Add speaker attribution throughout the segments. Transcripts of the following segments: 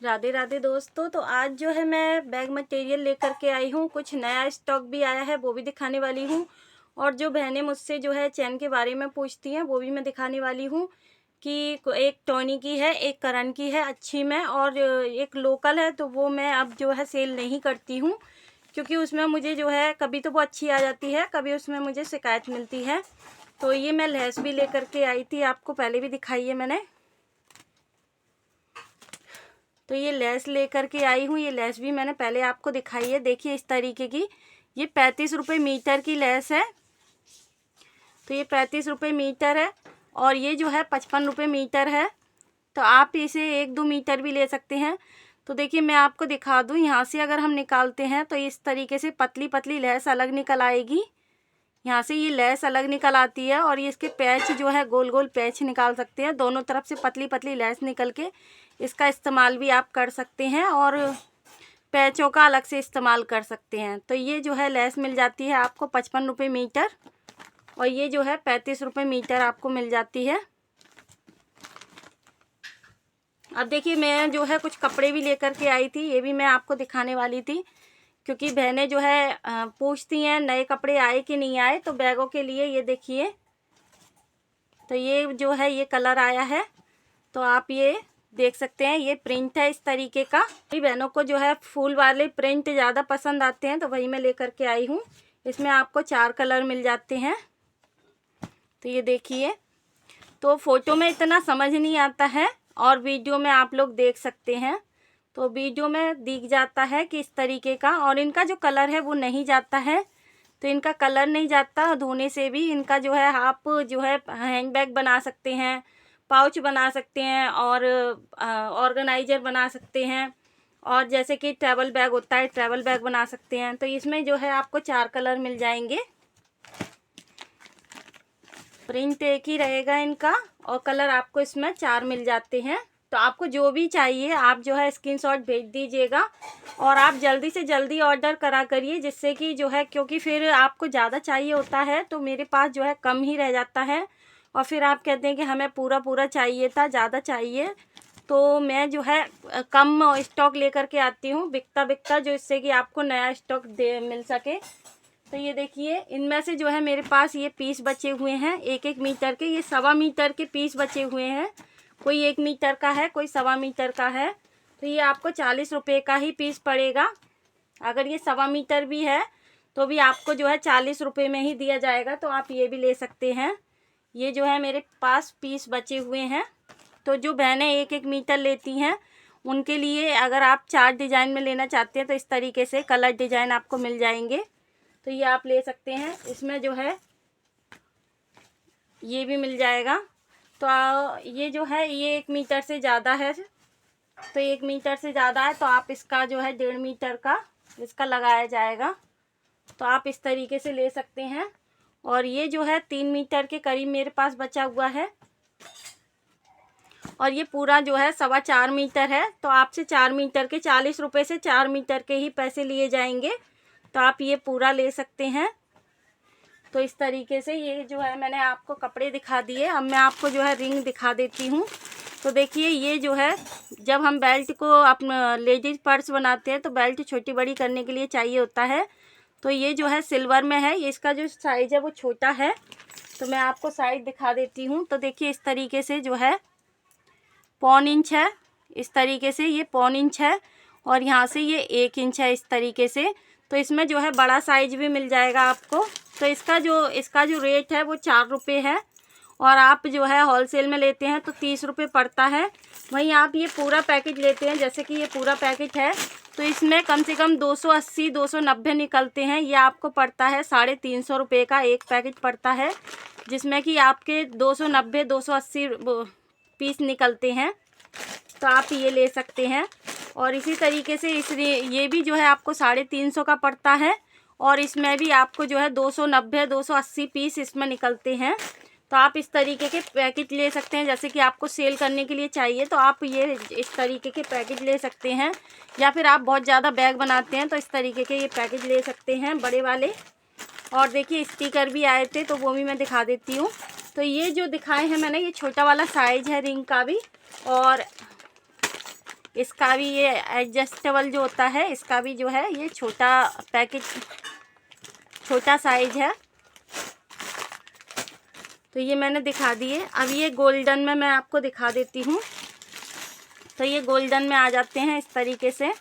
Speaker 1: राधे राधे दोस्तों। तो आज जो है मैं बैग मटेरियल लेकर के आई हूँ। कुछ नया स्टॉक भी आया है, वो भी दिखाने वाली हूँ। और जो बहनें मुझसे जो है चैन के बारे में पूछती हैं, वो भी मैं दिखाने वाली हूँ कि एक टॉनी की है, एक करण की है अच्छी में, और एक लोकल है। तो वो मैं अब जो है सेल नहीं करती हूँ, क्योंकि उसमें मुझे जो है कभी तो वो अच्छी आ जाती है, कभी उसमें मुझे शिकायत मिलती है। तो ये मैं लेस भी लेकर के आई थी, आपको पहले भी दिखाई है मैंने। तो ये लेस लेकर के आई हूँ। ये लेस भी मैंने पहले आपको दिखाई है, देखिए इस तरीके की। ये 35 रुपये मीटर की लेस है। तो ये 35 रुपये मीटर है, और ये जो है 55 रुपये मीटर है। तो आप इसे 1-2 मीटर भी ले सकते हैं। तो देखिए मैं आपको दिखा दूँ, यहाँ से अगर हम निकालते हैं तो इस तरीके से पतली पतली लेस अलग निकल आएगी। यहाँ से ये लेस अलग निकल आती है, और ये इसके पैच जो है गोल गोल पैच निकाल सकते हैं। दोनों तरफ से पतली पतली लेस निकल के इसका इस्तेमाल भी आप कर सकते हैं, और पैचों का अलग से इस्तेमाल कर सकते हैं। तो ये जो है लेस मिल जाती है आपको 55 रुपये मीटर, और ये जो है 35 रुपये मीटर आपको मिल जाती है। अब देखिए मैं जो है कुछ कपड़े भी लेकर के आई थी, ये भी मैं आपको दिखाने वाली थी, क्योंकि बहनें जो है पूछती हैं नए कपड़े आए कि नहीं आए। तो बैगों के लिए ये देखिए, तो ये जो है ये कलर आया है, तो आप ये देख सकते हैं। ये प्रिंट है इस तरीके का। बहनों को जो है फूल वाले प्रिंट ज़्यादा पसंद आते हैं, तो वही मैं लेकर के आई हूँ। इसमें आपको 4 कलर मिल जाते हैं। तो ये देखिए, तो फ़ोटो में इतना समझ नहीं आता है, और वीडियो में आप लोग देख सकते हैं। तो वीडियो में दिख जाता है कि इस तरीके का, और इनका जो कलर है वो नहीं जाता है। तो इनका कलर नहीं जाता धोने से भी। इनका जो है आप जो है हैंड बैग बना सकते हैं, पाउच बना सकते हैं, और ऑर्गेनाइजर बना सकते हैं, और जैसे कि ट्रैवल बैग होता है, ट्रैवल बैग बना सकते हैं। तो इसमें जो है आपको 4 कलर मिल जाएंगे। प्रिंट एक ही रहेगा इनका, और कलर आपको इसमें 4 मिल जाते हैं। तो आपको जो भी चाहिए आप जो है स्क्रीनशॉट भेज दीजिएगा, और आप जल्दी से जल्दी ऑर्डर करा करिए, जिससे कि जो है, क्योंकि फिर आपको ज़्यादा चाहिए होता है तो मेरे पास जो है कम ही रह जाता है, और फिर आप कहते हैं कि हमें पूरा पूरा चाहिए था, ज़्यादा चाहिए। तो मैं जो है कम स्टॉक लेकर के आती हूँ, बिकता बिकता, जो इससे कि आपको नया स्टॉक मिल सके। तो ये देखिए, इनमें से जो है मेरे पास ये पीस बचे हुए हैं 1-1 मीटर के। ये 1.25 मीटर के पीस बचे हुए हैं। कोई 1 मीटर का है, कोई 1.25 मीटर का है। तो ये आपको 40 रुपये का ही पीस पड़ेगा। अगर ये 1.25 मीटर भी है तो भी आपको जो है 40 रुपये में ही दिया जाएगा। तो आप ये भी ले सकते हैं। ये जो है मेरे पास पीस बचे हुए हैं। तो जो बहनें 1-1 मीटर लेती हैं, उनके लिए अगर आप 4 डिज़ाइन में लेना चाहते हैं तो इस तरीके से कलर डिज़ाइन आपको मिल जाएंगे। तो ये आप ले सकते हैं। इसमें जो है ये भी मिल जाएगा। तो ये जो है ये 1 मीटर से ज़्यादा है, तो 1 मीटर से ज़्यादा है तो आप इसका जो है 1.5 मीटर का इसका लगाया जाएगा। तो आप इस तरीके से ले सकते हैं। और ये जो है 3 मीटर के करीब मेरे पास बचा हुआ है, और ये पूरा जो है 4.25 मीटर है। तो आपसे 4 मीटर के 40 रुपये से 4 मीटर के ही पैसे लिए जाएंगे। तो आप ये पूरा ले सकते हैं। तो इस तरीके से ये जो है मैंने आपको कपड़े दिखा दिए। अब मैं आपको जो है रिंग दिखा देती हूँ। तो देखिए, ये जो है जब हम बेल्ट को अपना लेडीज पर्स बनाते हैं तो बेल्ट छोटी बड़ी करने के लिए चाहिए होता है। तो ये जो है सिल्वर में है, ये इसका जो साइज़ है वो छोटा है। तो मैं आपको साइज़ दिखा देती हूँ। तो देखिए इस तरीके से जो है 1.25 इंच है, इस तरीके से ये 1.25 इंच है, और यहाँ से ये 1 इंच है इस तरीके से। तो इसमें जो है बड़ा साइज भी मिल जाएगा आपको। तो इसका जो रेट है वो 4 रुपये है, और आप जो है होलसेल में लेते हैं तो 30 रुपये पड़ता है। वहीं आप ये पूरा पैकेट लेते हैं, जैसे कि ये पूरा पैकेट है, तो इसमें कम से कम 280-290 निकलते हैं। ये आपको पड़ता है 350 रुपये का एक पैकेट पड़ता है, जिसमें कि आपके 290-280 पीस निकलते हैं। तो आप ये ले सकते हैं। और इसी तरीके से ये भी जो है आपको 350 का पड़ता है, और इसमें भी आपको जो है 290-280 पीस इसमें निकलते हैं। तो आप इस तरीके के पैकेट ले सकते हैं। जैसे कि आपको सेल करने के लिए चाहिए तो आप ये इस तरीके के पैकेट ले सकते हैं, या फिर आप बहुत ज़्यादा बैग बनाते हैं तो इस तरीके के ये पैकेट ले सकते हैं बड़े वाले। और देखिए स्टिकर भी आए थे, तो वो भी मैं दिखा देती हूँ। तो ये जो दिखाए हैं मैंने, ये छोटा वाला साइज है रिंग का भी, और इसका भी ये एडजस्टेबल जो होता है, इसका भी जो है ये छोटा पैकेट, छोटा साइज है। तो ये मैंने दिखा दिए। अब ये गोल्डन में मैं आपको दिखा देती हूँ। तो ये गोल्डन में आ जाते हैं इस तरीके से।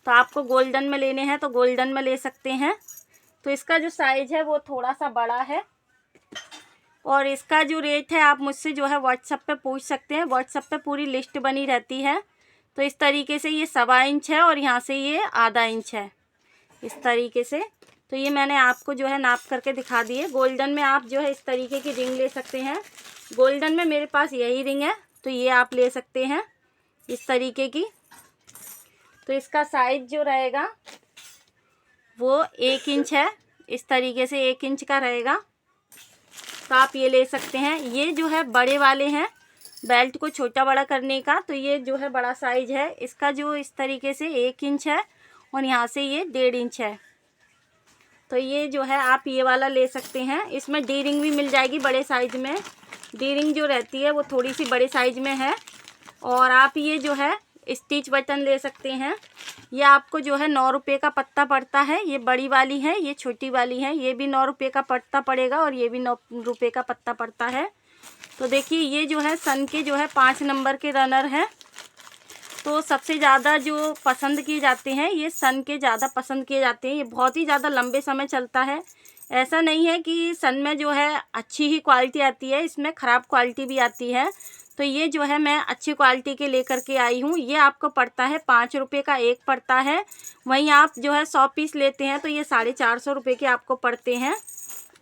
Speaker 1: तो आपको गोल्डन में लेने हैं तो गोल्डन में ले सकते हैं। तो इसका जो साइज़ है वो थोड़ा सा बड़ा है, और इसका जो रेट है आप मुझसे जो है व्हाट्सएप पे पूछ सकते हैं। व्हाट्सएप पे पूरी लिस्ट बनी रहती है। तो इस तरीके से ये 1.25 इंच है और यहाँ से ये आधा इंच है, इस तरीके से। तो ये मैंने आपको जो है नाप करके दिखा दिए। गोल्डन में आप जो है इस तरीके की रिंग ले सकते हैं। गोल्डन में मेरे पास यही रिंग है, तो ये आप ले सकते हैं इस तरीके की। तो इसका साइज जो रहेगा वो 1 इंच है, इस तरीके से 1 इंच का रहेगा। तो आप ये ले सकते हैं। ये जो है बड़े वाले हैं, बेल्ट को छोटा बड़ा करने का। तो ये जो है बड़ा साइज है, इसका जो इस तरीके से 1 इंच है और यहाँ से ये 1.5 इंच है। तो ये जो है आप ये वाला ले सकते हैं। इसमें डी रिंग भी मिल जाएगी बड़े साइज में। डी रिंग जो रहती है वो थोड़ी सी बड़े साइज में है। और आप ये जो है स्टिच बटन ले सकते हैं। ये आपको जो है 9 रुपये का पत्ता पड़ता है। ये बड़ी वाली है, ये छोटी वाली है। ये भी 9 रुपये का पत्ता पड़ेगा और ये भी 9 रुपये का पत्ता पड़ता है। तो देखिए ये जो है सन के जो है 5 नंबर के रनर हैं। तो सबसे ज़्यादा जो पसंद किए जाते हैं ये सन के ज़्यादा पसंद किए जाते हैं। ये बहुत ही ज़्यादा लंबे समय चलता है। ऐसा नहीं है कि सन में जो है अच्छी ही क्वालिटी आती है, इसमें ख़राब क्वालिटी भी आती है। तो ये जो है मैं अच्छी क्वालिटी के लेकर के आई हूँ। ये आपको पड़ता है 5 रुपये का एक पड़ता है। वहीं आप जो है 100 पीस लेते हैं तो ये 450 रुपये के आपको पड़ते हैं।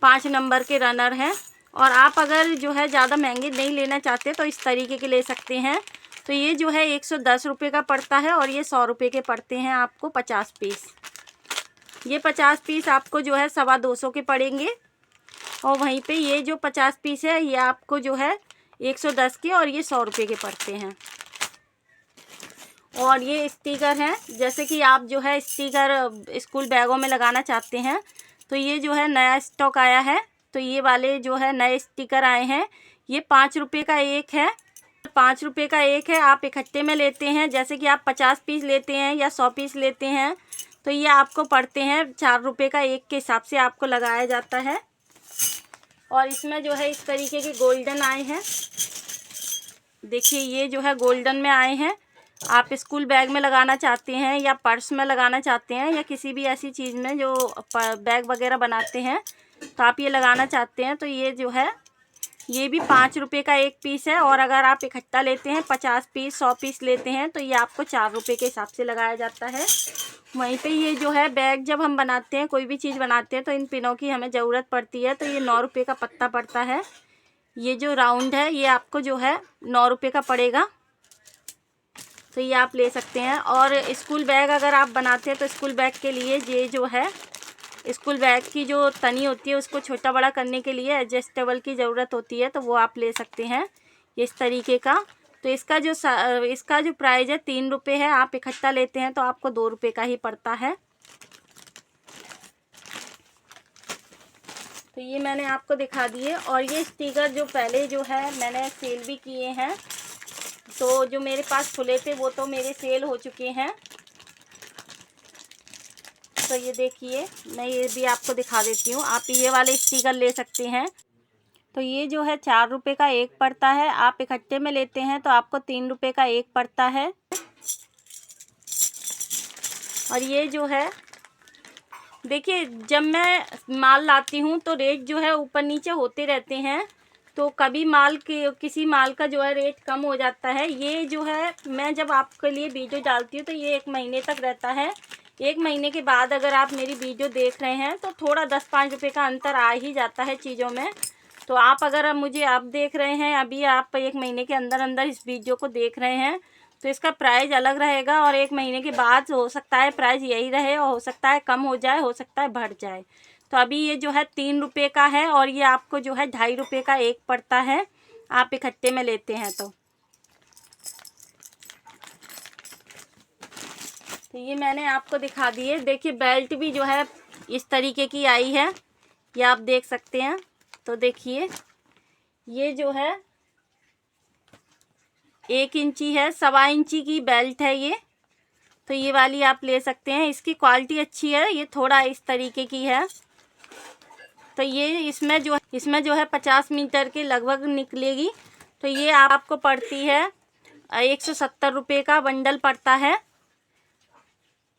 Speaker 1: 5 नंबर के रनर हैं। और आप अगर जो है ज़्यादा महंगे नहीं लेना चाहते तो इस तरीके के ले सकते हैं। तो ये जो है 110 रुपये का पड़ता है और ये 100 रुपये के पड़ते हैं आपको 50 पीस। ये 50 पीस आपको जो है 225 के पड़ेंगे। और वहीं पे ये जो 50 पीस है ये आपको जो है 110 के और ये 100 रुपये के पड़ते हैं। और ये स्टिकर हैं, जैसे कि आप जो है स्टिकर स्कूल बैगों में लगाना चाहते हैं तो ये जो है नया स्टॉक आया है। तो ये वाले जो है नए स्टिकर आए हैं। ये 5 रुपये का एक है, 5 रुपये का एक है। आप इकट्ठे में लेते हैं, जैसे कि आप 50 पीस लेते हैं या 100 पीस लेते हैं तो ये आपको पड़ते हैं 4 रुपये का एक के हिसाब से आपको लगाया जाता है। और इसमें जो है इस तरीके के गोल्डन आए हैं। देखिए ये जो है गोल्डन में आए हैं। आप स्कूल बैग में लगाना चाहते हैं या पर्स में लगाना चाहते हैं या किसी भी ऐसी चीज़ में जो बैग वगैरह बनाते हैं तो आप ये लगाना चाहते हैं तो ये जो है ये भी 5 रुपये का एक पीस है। और अगर आप इकट्ठा लेते हैं 50 पीस 100 पीस लेते हैं तो ये आपको 4 रुपये के हिसाब से लगाया जाता है। वहीं पे ये जो है बैग जब हम बनाते हैं, कोई भी चीज़ बनाते हैं तो इन पिनों की हमें ज़रूरत पड़ती है। तो ये 9 रुपये का पत्ता पड़ता है। ये जो राउंड है ये आपको जो है 9 रुपये का पड़ेगा। तो ये आप ले सकते हैं। और स्कूल बैग अगर आप बनाते हैं तो स्कूल बैग के लिए ये जो है स्कूल बैग की जो तनी होती है उसको छोटा बड़ा करने के लिए एडजस्टेबल की ज़रूरत होती है, तो वो आप ले सकते हैं इस तरीके का। तो इसका जो प्राइस है 3 रुपये है। आप इकट्ठा लेते हैं तो आपको 2 रुपये का ही पड़ता है। तो ये मैंने आपको दिखा दिए। और ये स्टिकर जो पहले जो है मैंने सेल भी किए हैं, तो जो मेरे पास खुले थे वो तो मेरे सेल हो चुके हैं। तो ये देखिए मैं ये भी आपको दिखा देती हूँ। आप ये वाले स्टिकर ले सकते हैं। तो ये जो है 4 रुपये का एक पड़ता है। आप इकट्ठे में लेते हैं तो आपको 3 रुपये का एक पड़ता है। और ये जो है देखिए जब मैं माल लाती हूँ तो रेट जो है ऊपर नीचे होते रहते हैं। तो कभी किसी माल का जो है रेट कम हो जाता है। ये जो है मैं जब आपके लिए वीडियो डालती हूँ तो ये 1 महीने तक रहता है। 1 महीने के बाद अगर आप मेरी वीडियो देख रहे हैं तो थोड़ा 10-5 रुपये का अंतर आ ही जाता है चीज़ों में। तो आप अगर मुझे अब देख रहे हैं, अभी आप 1 महीने के अंदर अंदर इस वीडियो को देख रहे हैं तो इसका प्राइस अलग रहेगा। और 1 महीने के बाद हो सकता है प्राइस यही रहे और हो सकता है कम हो जाए, हो सकता है बढ़ जाए। तो अभी ये जो है 3 रुपये का है और ये आपको जो है 2.5 रुपये का एक पड़ता है, आप इकट्ठे में लेते हैं तो। तो ये मैंने आपको दिखा दिए। देखिए बेल्ट भी जो है इस तरीके की आई है, ये आप देख सकते हैं। तो देखिए ये जो है 1 इंची है, 1.25 इंची की बेल्ट है ये। तो ये वाली आप ले सकते हैं, इसकी क्वालिटी अच्छी है। ये थोड़ा इस तरीके की है। तो ये इसमें जो है 50 मीटर के लगभग निकलेगी। तो ये आपको पड़ती है 170 रुपये का बंडल पड़ता है।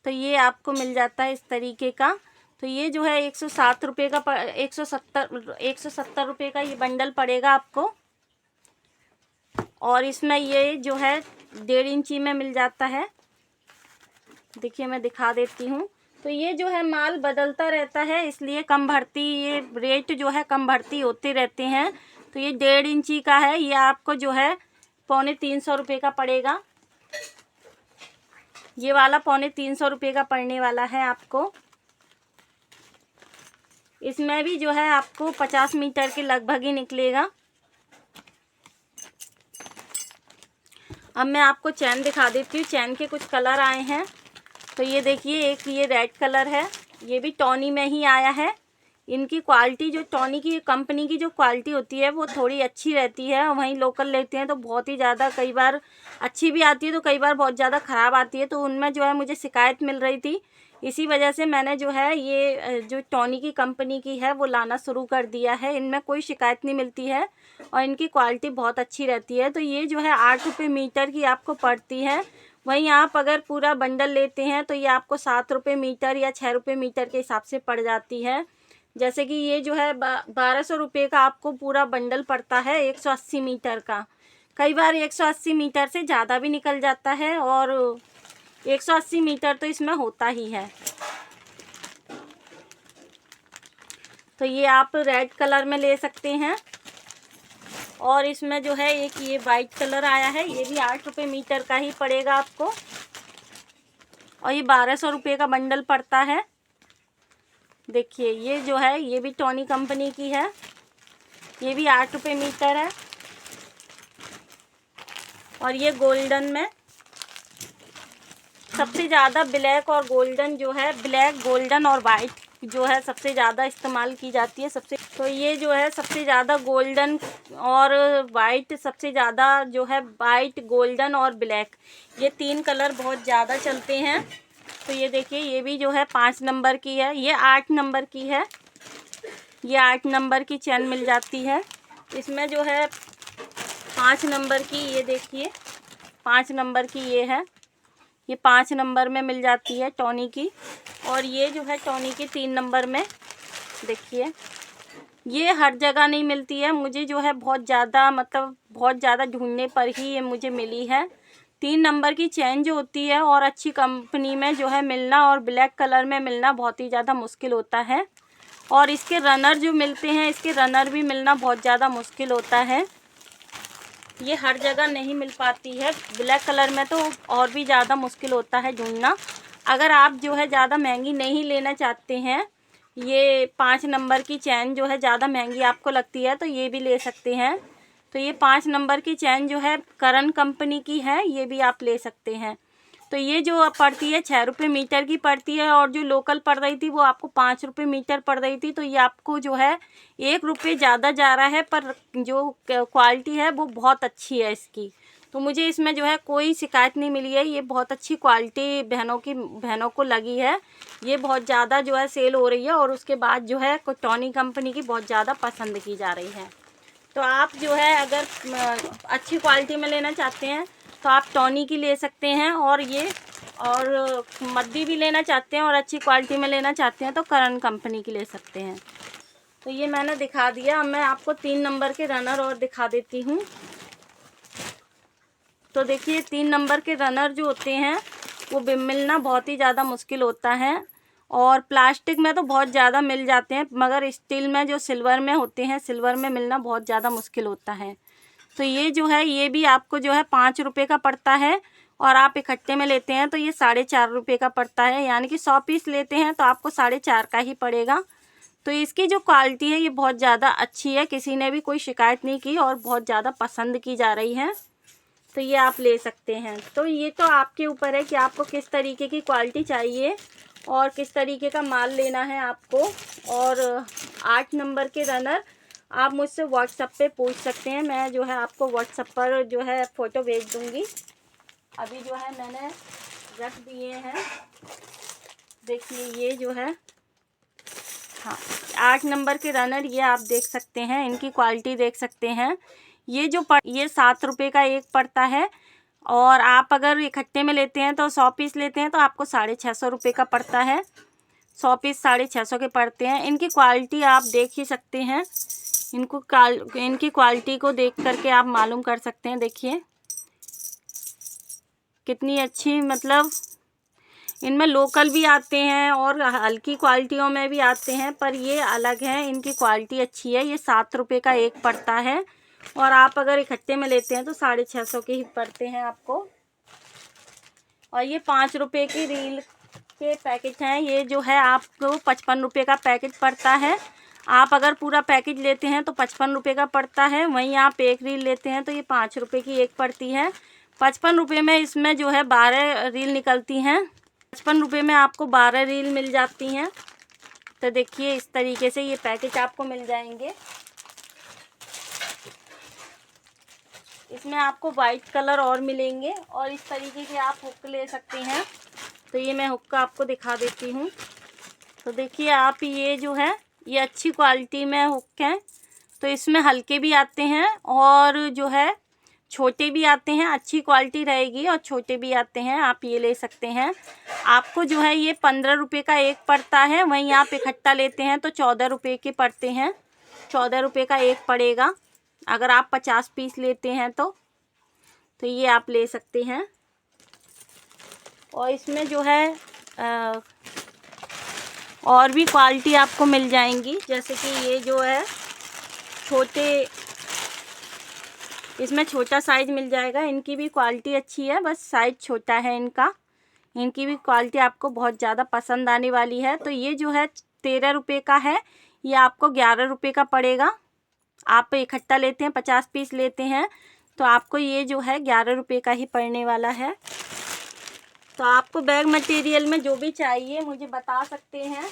Speaker 1: तो ये आपको मिल जाता है इस तरीके का। तो ये जो है 160 रुपये का 170 रुपये का ये बंडल पड़ेगा आपको। और इसमें ये जो है 1.5 इंची में मिल जाता है। देखिए मैं दिखा देती हूँ। तो ये जो है माल बदलता रहता है, इसलिए कम भर्ती, ये रेट जो है कम भर्ती होते रहते हैं। तो ये 1.5 इंची का है, ये आपको जो है 350 रुपये का पड़ेगा। ये वाला 350 रुपये का पड़ने वाला है आपको। इसमें भी जो है आपको 50 मीटर के लगभग ही निकलेगा। अब मैं आपको चैन दिखा देती हूँ। चैन के कुछ कलर आए हैं। तो ये देखिए, एक ये रेड कलर है, ये भी टॉनी में ही आया है। इनकी क्वालिटी, जो टॉनी की कंपनी की जो क्वालिटी होती है वो थोड़ी अच्छी रहती है। वहीं लोकल लेते हैं तो बहुत ही ज़्यादा, कई बार अच्छी भी आती है तो कई बार बहुत ज़्यादा ख़राब आती है। तो उनमें जो है मुझे शिकायत मिल रही थी, इसी वजह से मैंने जो है ये जो टॉनी की कंपनी की है वो लाना शुरू कर दिया है। इनमें कोई शिकायत नहीं मिलती है और इनकी क्वालिटी बहुत अच्छी रहती है। तो ये जो है 8 रुपये मीटर की आपको पड़ती है। वहीं आप अगर पूरा बंडल लेते हैं तो ये आपको 7 रुपये मीटर या 6 रुपये मीटर के हिसाब से पड़ जाती है। जैसे कि ये जो है 1200 रुपये का आपको पूरा बंडल पड़ता है 180 मीटर का। कई बार 180 मीटर से ज़्यादा भी निकल जाता है और 180 मीटर तो इसमें होता ही है। तो ये आप रेड कलर में ले सकते हैं। और इसमें जो है एक ये वाइट कलर आया है, ये भी 8 रुपये मीटर का ही पड़ेगा आपको। और ये 1200 रुपये का बंडल पड़ता है। देखिए ये जो है ये भी टॉनी कंपनी की है, ये भी 8 रुपये मीटर है। और ये गोल्डन में सबसे ज़्यादा ब्लैक और गोल्डन जो है, ब्लैक गोल्डन और वाइट जो है सबसे ज़्यादा इस्तेमाल की जाती है। तो ये जो है सबसे ज़्यादा गोल्डन और वाइट, सबसे ज़्यादा जो है वाइट, गोल्डन और ब्लैक, ये 3 कलर बहुत ज़्यादा चलते हैं। तो ये देखिए, ये भी जो है 5 नंबर की है, ये 8 नंबर की है। ये 8 नंबर की चैन मिल जाती है। इसमें जो है 5 नंबर की, ये देखिए 5 नंबर की ये है, ये 5 नंबर में मिल जाती है टॉनी की। और ये जो है टॉनी की 3 नंबर में। देखिए ये हर जगह नहीं मिलती है, मुझे जो है बहुत ज़्यादा, मतलब बहुत ज़्यादा ढूंढने पर ही ये मुझे मिली है। 3 नंबर की चैन जो होती है और अच्छी कंपनी में जो है मिलना और ब्लैक कलर में मिलना बहुत ही ज़्यादा मुश्किल होता है। और इसके रनर जो मिलते हैं, इसके रनर भी मिलना बहुत ज़्यादा मुश्किल होता है। ये हर जगह नहीं मिल पाती है, ब्लैक कलर में तो और भी ज़्यादा मुश्किल होता है ढूंढना। अगर आप जो है ज़्यादा महंगी नहीं लेना चाहते हैं, ये 5 नंबर की चैन जो है ज़्यादा महंगी आपको लगती है, तो ये भी ले सकते हैं। तो ये 5 नंबर की चैन जो है करण कंपनी की है, ये भी आप ले सकते हैं। तो ये जो पड़ती है 6 रुपये मीटर की पड़ती है, और जो लोकल पड़ रही थी वो आपको 5 रुपये मीटर पड़ रही थी। तो ये आपको जो है 1 रुपये ज़्यादा जा रहा है, पर जो क्वालिटी है वो बहुत अच्छी है इसकी। तो मुझे इसमें जो है कोई शिकायत नहीं मिली है। ये बहुत अच्छी क्वालिटी बहनों को लगी है। ये बहुत ज़्यादा जो है सेल हो रही है, और उसके बाद जो है टॉनी कंपनी की बहुत ज़्यादा पसंद की जा रही है। तो आप जो है अगर अच्छी क्वालिटी में लेना चाहते हैं तो आप टॉनी की ले सकते हैं, और मद्दी भी लेना चाहते हैं और अच्छी क्वालिटी में लेना चाहते हैं तो करण कंपनी की ले सकते हैं। तो ये मैंने दिखा दिया। अब मैं आपको 3 नंबर के रनर और दिखा देती हूँ। तो देखिए 3 नंबर के रनर जो होते हैं वो मिलना बहुत ही ज़्यादा मुश्किल होता है, और प्लास्टिक में तो बहुत ज़्यादा मिल जाते हैं, मगर स्टील में जो सिल्वर में होते हैं, सिल्वर में मिलना बहुत ज़्यादा मुश्किल होता है। तो ये जो है ये भी आपको जो है 5 रुपये का पड़ता है, और आप इकट्ठे में लेते हैं तो ये 4.5 रुपये का पड़ता है। यानी कि 100 पीस लेते हैं तो आपको 4.5 का ही पड़ेगा। तो इसकी जो क्वालिटी है ये बहुत ज़्यादा अच्छी है, किसी ने भी कोई शिकायत नहीं की और बहुत ज़्यादा पसंद की जा रही है। तो ये आप ले सकते हैं। तो ये तो आपके ऊपर है कि आपको किस तरीके की क्वालिटी चाहिए और किस तरीके का माल लेना है आपको। और 8 नंबर के रनर आप मुझसे व्हाट्सएप पे पूछ सकते हैं। मैं जो है आपको व्हाट्सएप पर जो है फ़ोटो भेज दूँगी। अभी जो है मैंने रख दिए हैं, देखिए ये जो है, हाँ 8 नंबर के रनर, ये आप देख सकते हैं, इनकी क्वालिटी देख सकते हैं। ये जो ये 7 रुपये का एक पड़ता है, और आप अगर इकट्ठे में लेते हैं तो 100 पीस लेते हैं तो आपको 650 रुपये का पड़ता है। 100 पीस 650 के पड़ते हैं। इनकी क्वालिटी आप देख ही सकते हैं, इनकी क्वालिटी को देख करके आप मालूम कर सकते हैं। देखिए कितनी अच्छी, मतलब इनमें लोकल भी आते हैं और हल्की क्वालिटियों में भी आते हैं, पर ये अलग है, इनकी क्वालिटी अच्छी है। ये 7 रुपये का एक पड़ता है, और आप अगर इकट्ठे में लेते हैं तो 650 के ही पड़ते हैं आपको। और ये 5 रुपये की रील के पैकेट हैं। ये जो है आपको 55 रुपये का पैकेट पड़ता है। आप अगर पूरा पैकेट लेते हैं तो 55 रुपये का पड़ता है, वहीं आप एक रील लेते हैं तो ये 5 रुपये की एक पड़ती है। 55 रुपये में इसमें जो है 12 रील निकलती हैं। 55 रुपये में आपको 12 रील मिल जाती हैं। तो देखिए इस तरीके से ये पैकेट आपको मिल जाएंगे। इसमें आपको वाइट कलर और मिलेंगे, और इस तरीके के आप हुक ले सकते हैं। तो ये मैं हुक आपको दिखा देती हूँ। तो देखिए आप, ये जो है ये अच्छी क्वालिटी में हुक हैं। तो इसमें हल्के भी आते हैं और जो है छोटे भी आते हैं, अच्छी क्वालिटी रहेगी, और छोटे भी आते हैं, आप ये ले सकते हैं। आपको जो है ये 15 रुपये का एक पड़ता है, वहीं आप इकट्ठा लेते हैं तो 14 रुपये के पड़ते हैं। 14 रुपये का एक पड़ेगा अगर आप 50 पीस लेते हैं तो ये आप ले सकते हैं। और इसमें जो है और भी क्वालिटी आपको मिल जाएंगी, जैसे कि ये जो है छोटे, इसमें छोटा साइज़ मिल जाएगा। इनकी भी क्वालिटी अच्छी है, बस साइज़ छोटा है इनका। इनकी भी क्वालिटी आपको बहुत ज़्यादा पसंद आने वाली है। तो ये जो है 13 रुपये का है, ये आपको 11 रुपये का पड़ेगा। आप इकट्ठा लेते हैं, 50 पीस लेते हैं तो आपको ये जो है 11 रुपये का ही पड़ने वाला है। तो आपको बैग मटेरियल में जो भी चाहिए मुझे बता सकते हैं।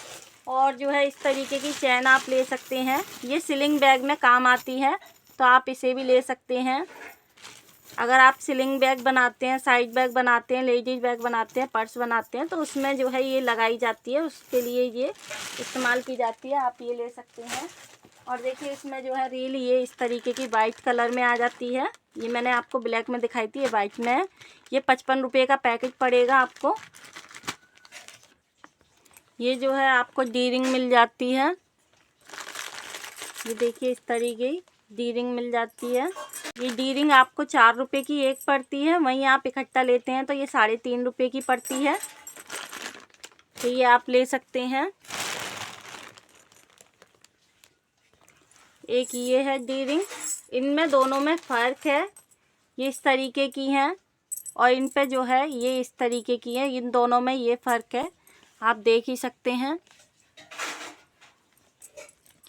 Speaker 1: और जो है इस तरीके की चैन आप ले सकते हैं, ये सिलिंग बैग में काम आती है, तो आप इसे भी ले सकते हैं। अगर आप सिलिंग बैग बनाते हैं, साइड बैग बनाते हैं, लेडीज बैग बनाते हैं, पर्स बनाते हैं, तो उसमें जो है ये लगाई जाती है, उसके लिए ये इस्तेमाल की जाती है, आप ये ले सकते हैं। और देखिए इसमें जो है रील ये इस तरीके की वाइट कलर में आ जाती है। ये मैंने आपको ब्लैक में दिखाई थी, ये वाइट में है। ये 55 रुपये का पैकेट पड़ेगा आपको। ये जो है आपको डी रिंग मिल जाती है, ये देखिए इस तरीके की डी रिंग मिल जाती है। ये डी रिंग आपको 4 रुपये की एक पड़ती है, वहीं आप इकट्ठा लेते हैं तो ये 3.5 रुपये की पड़ती है, तो ये आप ले सकते हैं। एक ये है डी रिंग, इनमें दोनों में फ़र्क है। ये इस तरीके की हैं और इन पे जो है ये इस तरीके की है, इन दोनों में ये फ़र्क है, आप देख ही सकते हैं।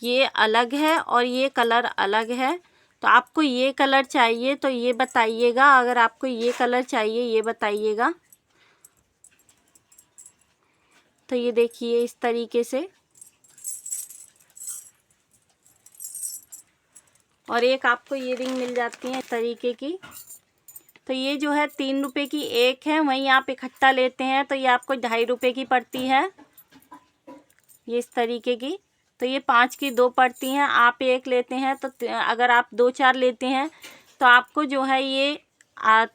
Speaker 1: ये अलग है और ये कलर अलग है। तो आपको ये कलर चाहिए तो ये बताइएगा, अगर आपको ये कलर चाहिए ये बताइएगा। तो ये देखिए इस तरीके से, और एक आपको ये रिंग मिल जाती है इस तरीके की। तो ये जो है 3 रुपये की एक है, वहीं आप इकट्ठा लेते हैं तो ये आपको 2.5 रुपये की पड़ती है, ये इस तरीके की। तो ये 5 की 2 पड़ती हैं, आप एक लेते हैं तो अगर आप 2-4 लेते हैं तो आपको जो है ये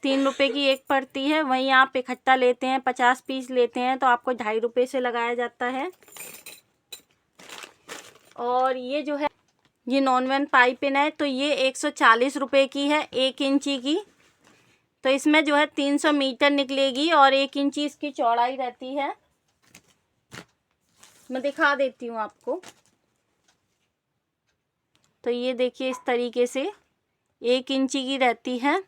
Speaker 1: 3 रुपये की एक पड़ती है, वहीं आप इकट्ठा लेते हैं 50 पीस लेते हैं तो आपको 2.5 रुपये से लगाया जाता है। और ये जो है ये नॉन-वेन पाइप पिन है, तो ये 140 रुपये की है, 1 इंची की। तो इसमें जो है 300 मीटर निकलेगी और 1 इंची इसकी चौड़ाई रहती है। मैं दिखा देती हूँ आपको। तो ये देखिए इस तरीके से 1 इंची की रहती है,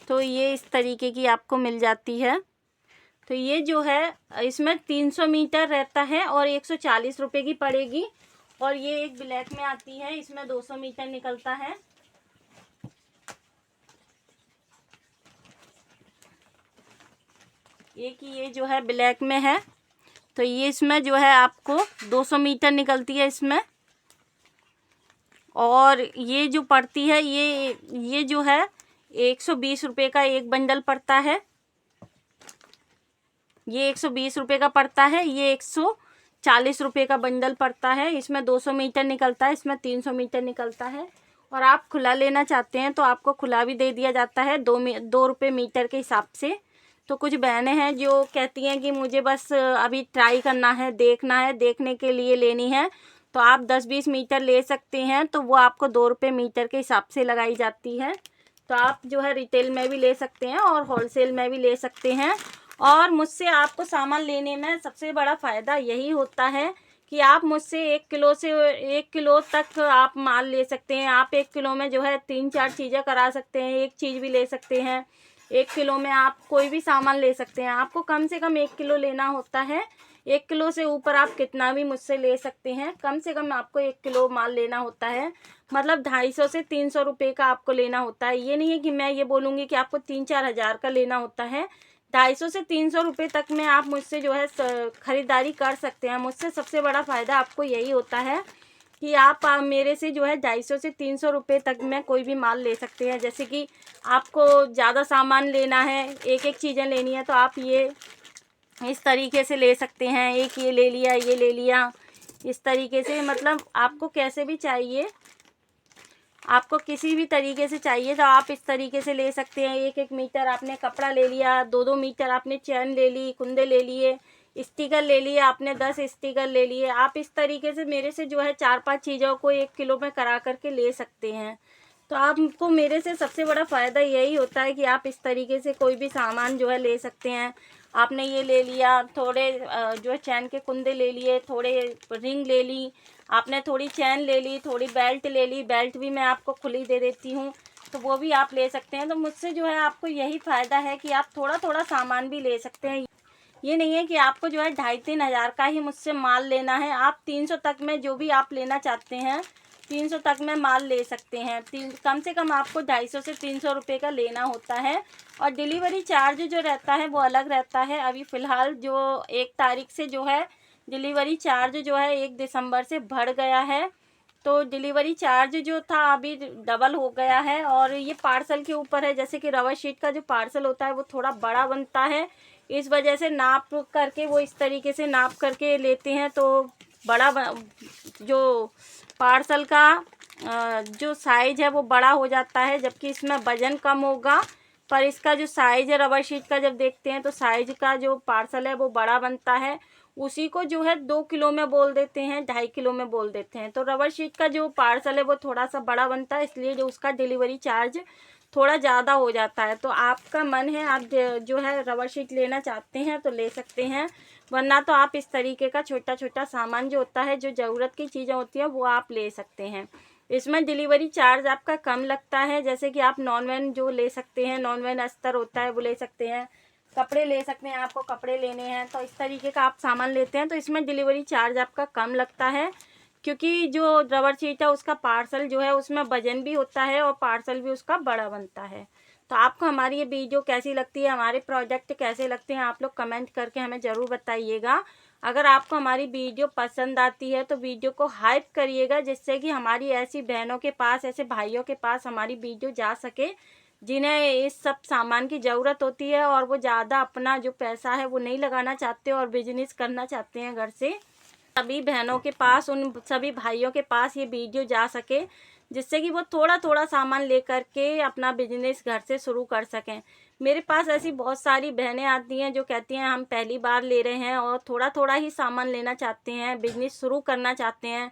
Speaker 1: तो ये इस तरीके की आपको मिल जाती है। तो ये जो है इसमें 300 मीटर रहता है और 140 रुपये की पड़ेगी। और ये एक ब्लैक में आती है, इसमें 200 मीटर निकलता है। एक ये जो है ब्लैक में है, तो ये इसमें जो है आपको 200 मीटर निकलती है इसमें। और ये जो पड़ती है ये जो है 120 रुपये का एक बंडल पड़ता है। ये 120 रुपये का पड़ता है। ये 140 रुपये का बंडल पड़ता है। इसमें 200 मीटर निकलता है, इसमें 300 मीटर निकलता है। और आप खुला लेना चाहते हैं तो आपको खुला भी दे दिया जाता है 2 रुपये मीटर के हिसाब से। तो कुछ बहनें हैं जो कहती हैं कि मुझे बस अभी ट्राई करना है, देखना है, देखने के लिए लेनी है, तो आप 10-20 मीटर ले सकते हैं। तो वो आपको 2 रुपये मीटर के हिसाब से लगाई जाती है। तो आप जो है रिटेल में भी ले सकते हैं और होलसेल में भी ले सकते हैं। और मुझसे आपको सामान लेने में सबसे बड़ा फ़ायदा यही होता है कि आप मुझसे 1 किलो से 1 किलो तक आप माल ले सकते हैं। आप 1 किलो में जो है 3-4 चीज़ें करा सकते हैं, एक चीज़ भी ले सकते हैं। 1 किलो में आप कोई भी सामान ले सकते हैं। आपको कम से कम 1 किलो लेना होता है। 1 किलो से ऊपर आप कितना भी मुझसे ले सकते हैं। कम से कम आपको 1 किलो माल लेना होता है, मतलब 250 से 300 रुपये का आपको लेना होता है। ये नहीं है कि मैं ये बोलूँगी कि आपको 3-4 हज़ार का लेना होता है। 250 से 300 रुपये तक में आप मुझसे जो है ख़रीदारी कर सकते हैं। मुझसे सबसे बड़ा फ़ायदा आपको यही होता है कि आप मेरे से जो है 250 से 300 रुपये तक में कोई भी माल ले सकते हैं। जैसे कि आपको ज़्यादा सामान लेना है, एक चीज़ें लेनी है, तो आप ये इस तरीके से ले सकते हैं। एक ये ले लिया, ये ले लिया, इस तरीके से, मतलब आपको कैसे भी चाहिए, आपको किसी भी तरीके से चाहिए तो आप इस तरीके से ले सकते हैं। 1-1 मीटर आपने कपड़ा ले लिया, 2-2 मीटर आपने चैन ले ली, कुंदे ले लिए, स्टिकर ले लिए, आपने 10 स्टिकर ले लिए। आप इस तरीके से मेरे से जो है 4-5 चीज़ों को 1 किलो में करा करके ले सकते हैं। तो आपको मेरे से सबसे बड़ा फ़ायदा यही होता है कि आप इस तरीके से कोई भी सामान जो है ले सकते हैं। आपने ये ले लिया, थोड़े जो है चैन के कुंदे ले लिए, थोड़े रिंग ले ली, आपने थोड़ी चैन ले ली, थोड़ी बेल्ट ले ली, बेल्ट भी मैं आपको खुली दे देती हूँ, तो वो भी आप ले सकते हैं। तो मुझसे जो है आपको यही फ़ायदा है कि आप थोड़ा थोड़ा सामान भी ले सकते हैं। ये नहीं है कि आपको जो है 2,500-3 हज़ार का ही मुझसे माल लेना है। आप 300 तक में जो भी आप लेना चाहते हैं, 300 तक में माल ले सकते हैं। कम से कम आपको 250 से 300 रुपये का लेना होता है। और डिलीवरी चार्ज जो रहता है वो अलग रहता है। अभी फ़िलहाल जो 1 तारीख से जो है डिलीवरी चार्ज जो है 1 दिसंबर से बढ़ गया है। तो डिलीवरी चार्ज जो था अभी डबल हो गया है। और ये पार्सल के ऊपर है, जैसे कि रबर शीट का जो पार्सल होता है वो थोड़ा बड़ा बनता है, इस वजह से नाप करके वो इस तरीके से नाप करके लेते हैं। तो जो पार्सल का जो साइज़ है वो बड़ा हो जाता है, जबकि इसमें वज़न कम होगा। पर इसका जो साइज़ है रबर शीट का, जब देखते हैं तो साइज़ का जो पार्सल है वो बड़ा बनता है। उसी को जो है 2 किलो में बोल देते हैं, 2.5 किलो में बोल देते हैं। तो रबर शीट का जो पार्सल है वो थोड़ा सा बड़ा बनता है, इसलिए जो उसका डिलीवरी चार्ज थोड़ा ज़्यादा हो जाता है। तो आपका मन है, आप जो है रबर शीट लेना चाहते हैं तो ले सकते हैं, वरना तो आप इस तरीके का छोटा छोटा सामान जो होता है, जो ज़रूरत की चीज़ें होती हैं, वो आप ले सकते हैं। इसमें डिलीवरी चार्ज आपका कम लगता है। जैसे कि आप नॉन-वेज जो ले सकते हैं, नॉन-वेज अस्तर होता है वो ले सकते हैं, कपड़े ले सकते हैं, आपको कपड़े लेने हैं तो इस तरीके का आप सामान लेते हैं तो इसमें डिलीवरी चार्ज आपका कम लगता है। क्योंकि जो रबर शीट है उसका पार्सल जो है उसमें वजन भी होता है और पार्सल भी उसका बड़ा बनता है। तो आपको हमारी ये वीडियो कैसी लगती है, हमारे प्रोडक्ट कैसे लगते हैं, आप लोग कमेंट करके हमें ज़रूर बताइएगा। अगर आपको हमारी वीडियो पसंद आती है तो वीडियो को हाइप करिएगा, जिससे कि हमारी ऐसी बहनों के पास, ऐसे भाइयों के पास हमारी वीडियो जा सके जिन्हें इस सब सामान की ज़रूरत होती है और वो ज़्यादा अपना जो पैसा है वो नहीं लगाना चाहते और बिजनेस करना चाहते हैं घर से। सभी बहनों के पास, उन सभी भाइयों के पास ये वीडियो जा सके, जिससे कि वो थोड़ा थोड़ा सामान लेकर के अपना बिजनेस घर से शुरू कर सकें। मेरे पास ऐसी बहुत सारी बहनें आती हैं जो कहती हैं हम पहली बार ले रहे हैं और थोड़ा थोड़ा ही सामान लेना चाहते हैं, बिजनेस शुरू करना चाहते हैं।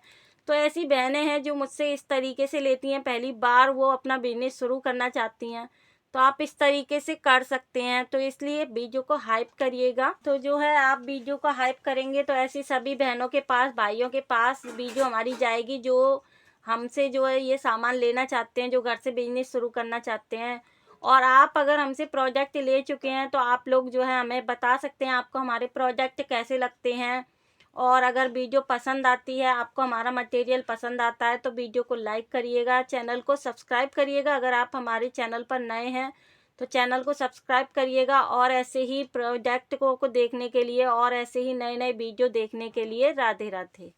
Speaker 1: तो ऐसी बहनें हैं जो मुझसे इस तरीके से लेती हैं, पहली बार वो अपना बिजनेस शुरू करना चाहती हैं, तो आप इस तरीके से कर सकते हैं। तो इसलिए वीडियो को हाइप करिएगा। तो जो है आप वीडियो को हाइप करेंगे तो ऐसी सभी बहनों के पास, भाइयों के पास वीडियो हमारी जाएगी जो हमसे जो है ये सामान लेना चाहते हैं, जो घर से बिजनेस शुरू करना चाहते हैं। और आप अगर हमसे प्रोडक्ट ले चुके हैं तो आप लोग जो है हमें बता सकते हैं आपको हमारे प्रोडक्ट कैसे लगते हैं। और अगर वीडियो पसंद आती है, आपको हमारा मटेरियल पसंद आता है, तो वीडियो को लाइक करिएगा, चैनल को सब्सक्राइब करिएगा। अगर आप हमारे चैनल पर नए हैं तो चैनल को सब्सक्राइब करिएगा। और ऐसे ही प्रोडक्ट को देखने के लिए और ऐसे ही नए नए वीडियो देखने के लिए राधे राधे।